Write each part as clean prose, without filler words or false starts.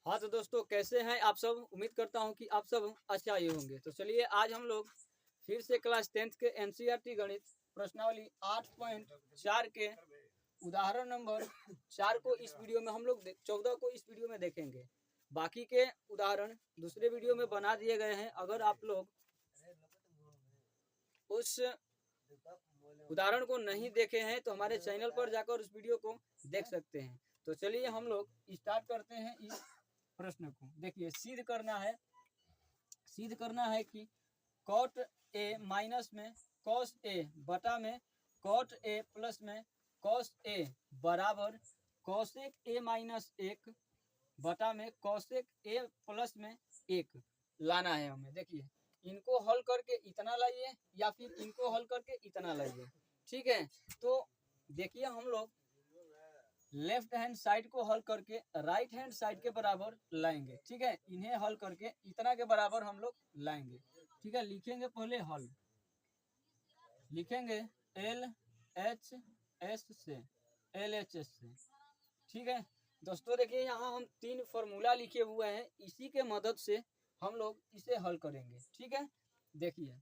हाँ तो दोस्तों, कैसे हैं आप सब। उम्मीद करता हूँ कि आप सब अच्छा ही होंगे। तो चलिए आज हम लोग फिर से क्लास 10th के एनसीईआरटी गणित प्रश्नावली 8.4 के उदाहरण नंबर 4 को इस वीडियो में हम लोग 14 को इस वीडियो में देखेंगे। बाकी के उदाहरण दूसरे वीडियो में बना दिए गए हैं। अगर आप लोग उस उदाहरण को नहीं देखे हैं तो हमारे चैनल पर जाकर उस वीडियो को देख सकते हैं। तो चलिए हम लोग स्टार्ट करते हैं इस प्रश्न को। देखिए सिद्ध करना है कि कॉट ए माइनस में कॉस ए बटा में कॉट ए प्लस में कॉस ए बराबर कॉसेक ए माइनस 1 बटा में कॉसेक ए प्लस में 1 लाना है हमें। देखिए इनको हल करके इतना लाइए या फिर इनको हल करके इतना लाइए। ठीक है, तो देखिए हम लोग लेफ्ट हैंड साइड को हल करके राइट हैंड साइड के बराबर लाएंगे। ठीक है, इन्हें हल करके इतना के बराबर हम लोग लाएंगे। ठीक है, लिखेंगे पहले हल, लिखेंगे एल एच एस से एल एच एस से। ठीक है दोस्तों, देखिए यहाँ हम 3 फॉर्मूला लिखे हुए हैं, इसी के मदद से हम लोग इसे हल करेंगे। ठीक है, देखिए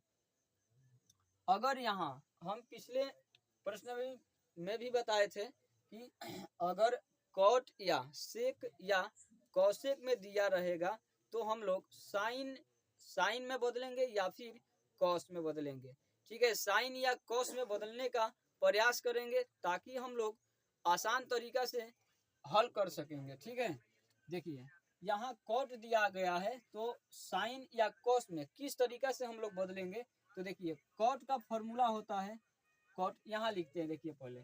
अगर यहाँ हम पिछले प्रश्न में भी बताए थे कि अगर कॉट या सेक या कॉसेक में दिया रहेगा तो हम लोग साइन में बदलेंगे या फिर कॉस में बदलेंगे। ठीक है, साइन या कॉस में बदलने का प्रयास करेंगे ताकि हम लोग आसान तरीका से हल कर सकेंगे। ठीक है, देखिए यहाँ कॉट दिया गया है तो साइन या कॉस में किस तरीका से हम लोग बदलेंगे। तो देखिए कॉट का फॉर्मूला होता है, कॉट यहाँ लिखते हैं। देखिए पहले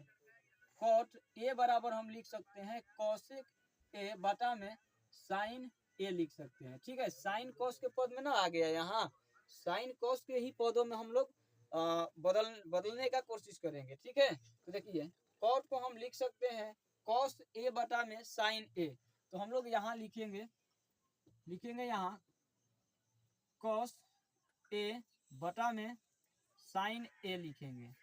कॉट ए बराबर हम लिख सकते हैं कॉसेक ए बटा में साइन ए लिख सकते हैं। ठीक है, साइन कॉस के पद में ना आ गया, यहाँ साइन कॉस के ही पदों में हम लोग बदलने का कोशिश करेंगे। ठीक है, तो देखिए कॉट को हम लिख सकते हैं कॉस ए बटा में साइन ए। तो हम लोग यहाँ लिखेंगे यहाँ कॉस ए बटा में साइन ए लिखेंगे।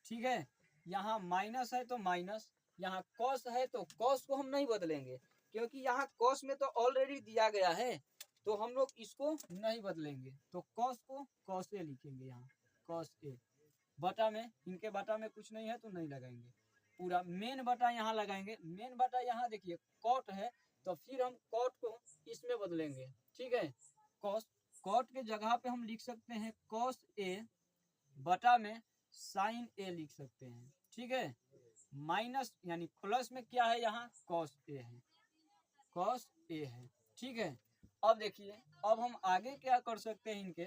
ठीक है, यहाँ माइनस है तो माइनस, यहाँ कॉस है तो कॉस को हम नहीं बदलेंगे क्योंकि यहाँ कॉस में तो ऑलरेडी दिया गया है, तो हम लोग इसको नहीं बदलेंगे। तो कॉस को कॉस ए लिखेंगे, यहाँ कॉस ए बटा में, इनके बटा में कुछ नहीं है तो नहीं लगाएंगे, पूरा मेन बटा यहाँ लगाएंगे। मेन बटा यहाँ देखिए कॉट है तो फिर हम कॉट को इसमें बदलेंगे। ठीक है, कॉट के जगह पे हम लिख सकते हैं कॉस ए बटा में साइन ए लिख सकते हैं। ठीक है, माइनस यानी प्लस में क्या है, यहाँ कॉस ए है, कॉस ए है। ठीक है, अब देखिए अब हम आगे क्या कर सकते हैं इनके।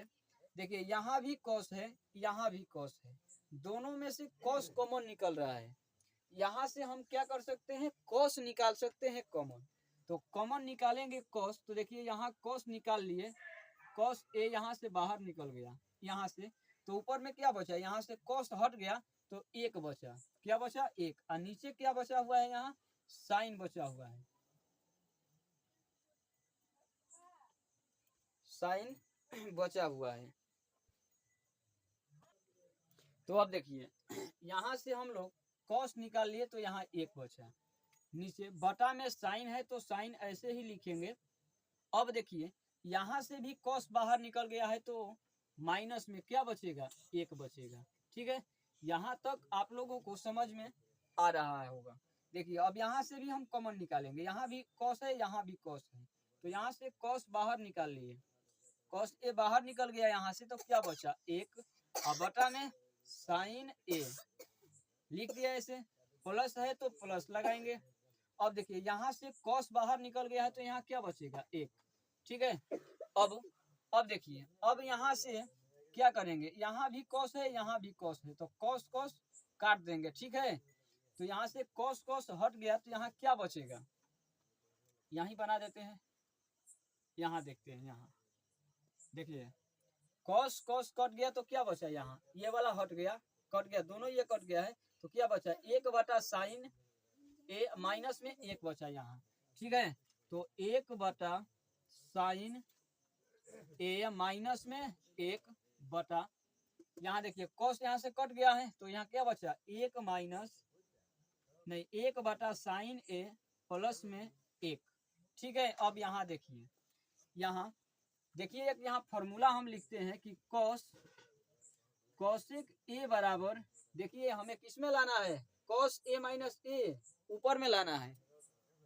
देखिए यहाँ भी कॉस है, यहाँ भी कॉस है, दोनों में से कॉस कॉमन निकल रहा है। यहाँ से हम क्या कर सकते हैं, कॉस निकाल सकते हैं कॉमन। तो कॉमन निकालेंगे कॉस, तो देखिए यहाँ कॉस निकाल लिए, कॉस ए यहाँ से बाहर निकल गया यहाँ से, तो ऊपर में क्या बचा, यहाँ से कॉस हट गया तो एक बचा, क्या बचा एक, और नीचे क्या बचा हुआ है, यहाँ साइन बचा हुआ है, साइन बचा हुआ है। तो अब देखिए यहाँ से हम लोग कॉस निकाल लिए तो यहाँ एक बचा, नीचे बटा में साइन है तो साइन ऐसे ही लिखेंगे। अब देखिए यहाँ से भी कॉस बाहर निकल गया है तो माइनस में क्या बचेगा, एक बचेगा। ठीक है, यहाँ तक आप लोगों को समझ में आ रहा होगा। देखिए अब यहाँ से भी हम कॉमन निकालेंगे, यहाँ भी कॉस है यहाँ भी कॉस है, तो यहाँ से कॉस बाहर निकाल लिए, कॉस ए बाहर निकल गया यहाँ से, तो क्या बचा एक, और बटा में साइन ए लिख दिया ऐसे, प्लस है तो प्लस लगाएंगे। अब देखिए यहाँ से कॉस बाहर निकल गया है तो यहाँ क्या बचेगा एक। ठीक है, अब देखिए अब यहाँ से क्या करेंगे, यहाँ भी कॉस है यहाँ भी कॉस है, तो कॉस कॉस काट देंगे। ठीक है, तो यहाँ से कॉस कॉस हट गया तो यहाँ क्या बचेगा, यहीं बना देते हैं, यहाँ देखते हैं, यहाँ देखिए कॉस कॉस कट गया तो क्या बचा, यहाँ ये वाला हट गया, कट गया, दोनों ये कट गया है तो क्या बचा, एक बटा साइन ए माइनस में एक बचा यहाँ। ठीक है, तो एक बटा साइन ए माइनस में एक बटा, यहाँ देखिए कॉस यहाँ से कट गया है तो यहाँ क्या बचा, एक माइनस नहीं एक बटा साइन ए प्लस में एक। ठीक है, अब यहाँ देखिए, यहाँ देखिए एक यहाँ फॉर्मूला हम लिखते हैं कि कॉसेक ए बराबर, देखिए हमें किस में लाना है, कॉस ए माइनस ए ऊपर में लाना है,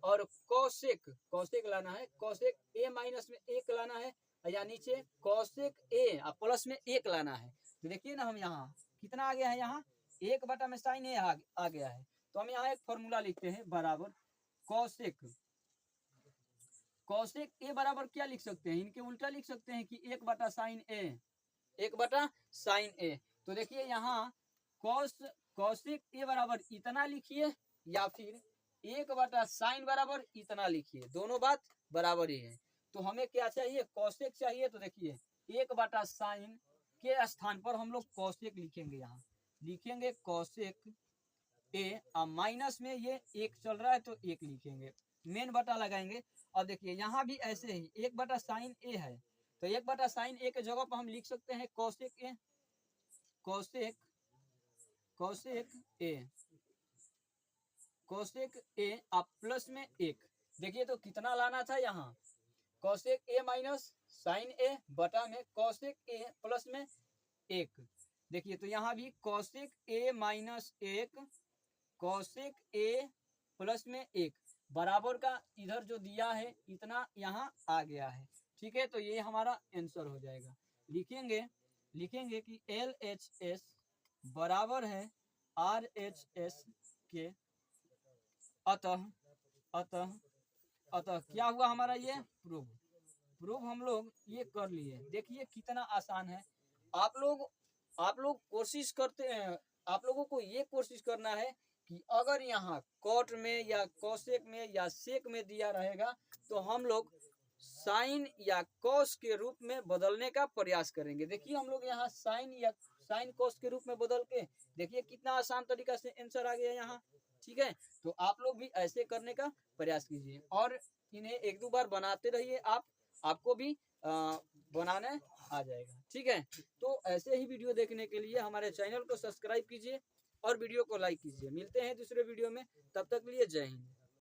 और कॉसेक लाना है, कॉसेक ए माइनस में एक लाना है, या नीचे कॉसेक ए प्लस में एक लाना है। तो देखिए ना, हम यहाँ कितना आ गया है, यहाँ 1 में साइन ए आ गया है। तो हम यहाँ एक फॉर्मूला लिखते हैं बराबर कॉसेक ए बराबर क्या लिख सकते हैं, इनके उल्टा लिख सकते हैं कि 1/sin ए। तो देखिए यहाँ कॉसेक ए बराबर इतना लिखिए, या फिर 1/sin बराबर इतना लिखिए, दोनों बात बराबर ही है। तो हमें क्या चाहिए, कॉसेक चाहिए। तो देखिए 1/sin के स्थान पर हम लोग कॉसेक लिखेंगे, यहाँ लिखेंगे कॉसेक ए, माइनस में ये 1 चल रहा है तो 1 लिखेंगे, मेन बटा लगाएंगे। और देखिए यहाँ भी ऐसे ही 1/sin ए है, तो 1/sin ए के जगह पर हम लिख सकते हैं कॉसेक ए प्लस में 1। देखिए तो कितना लाना था, यहाँ कॉसेक ए माइनस साइन ए बटा में कॉसेक ए प्लस में 1। देखिए तो यहाँ भी कॉसेक ए माइनस 1 कॉसेक ए प्लस में 1 बराबर का इधर जो दिया है इतना यहाँ आ गया है। ठीक है, तो ये हमारा आंसर हो जाएगा। लिखेंगे कि LHS बराबर है RHS के, अतः क्या हुआ हमारा, ये प्रूफ हम लोग ये कर लिए। देखिए कितना आसान है। आप लोग कोशिश करते हैं, आप लोगों को ये कोशिश करना है कि अगर यहाँ कॉट में या कॉसेक में या सेक में दिया रहेगा तो हम लोग साइन या कॉस के रूप में बदलने का प्रयास करेंगे। देखिए हम लोग यहाँ साइन कॉस के रूप में बदल के, देखिए कितना आसान तरीका से आंसर आ गया यहाँ। ठीक है, तो आप लोग भी ऐसे करने का प्रयास कीजिए और इन्हें 1-2 बार बनाते रहिए, आपको भी बनाने आ जाएगा। ठीक है, तो ऐसे ही वीडियो देखने के लिए हमारे चैनल को सब्सक्राइब कीजिए और वीडियो को लाइक कीजिए। मिलते हैं दूसरे वीडियो में, तब तक के लिए जय हिंद।